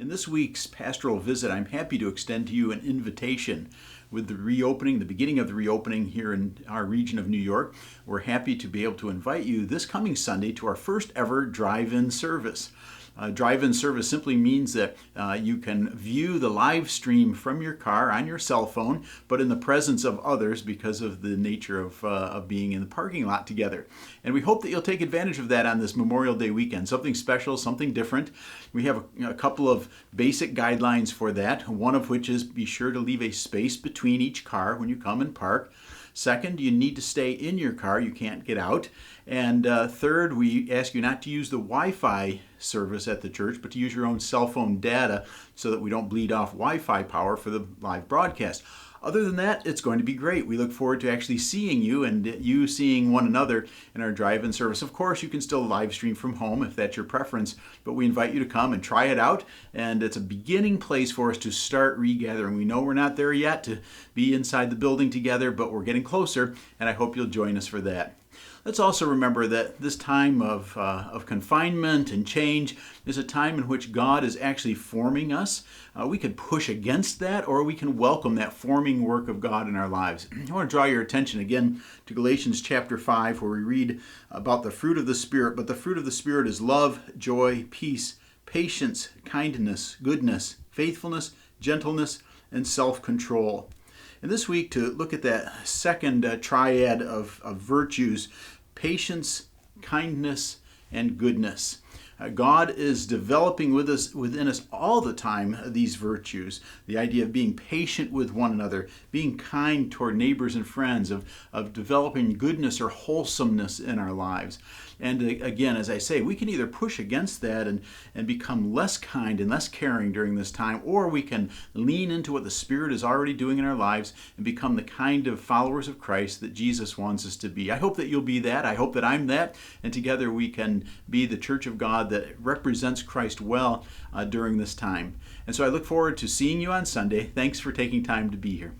In this week's pastoral visit, I'm happy to extend to you an invitation. With the reopening, the beginning of the reopening here in our region of New York, we're happy to be able to invite you this coming Sunday to our first ever drive-in service. Drive-in service simply means that you can view the live stream from your car on your cell phone, but in the presence of others because of the nature of being in the parking lot together. And we hope that you'll take advantage of that on this Memorial Day weekend. Something special, something different. We have a couple of basic guidelines for that, one of which is be sure to leave a space between each car when you come and park. Second, you need to stay in your car. You can't get out. And third, we ask you not to use the Wi-Fi service at the church, but to use your own cell phone data so that we don't bleed off Wi-Fi power for the live broadcast. Other than that, it's going to be great. We look forward to actually seeing you and you seeing one another in our drive-in service. Of course, you can still live stream from home if that's your preference, but we invite you to come and try it out. And it's a beginning place for us to start regathering. We know we're not there yet to be inside the building together, but we're getting closer, and I hope you'll join us for that. Let's also remember that this time of confinement and change is a time in which God is actually forming us. We could push against that, or we can welcome that forming work of God in our lives. I want to draw your attention again to Galatians chapter 5, where we read about the fruit of the Spirit. But the fruit of the Spirit is love, joy, peace, patience, kindness, goodness, faithfulness, gentleness, and self-control. And this week, to look at that second triad of virtues, patience, kindness, and goodness. God is developing within us all the time these virtues. The idea of being patient with one another, being kind toward neighbors and friends, of developing goodness or wholesomeness in our lives. And again, as I say, we can either push against that and become less kind and less caring during this time, or we can lean into what the Spirit is already doing in our lives and become the kind of followers of Christ that Jesus wants us to be. I hope that you'll be that. I hope that I'm that. And together we can be the church of God that represents Christ well during this time. And so I look forward to seeing you on Sunday. Thanks for taking time to be here.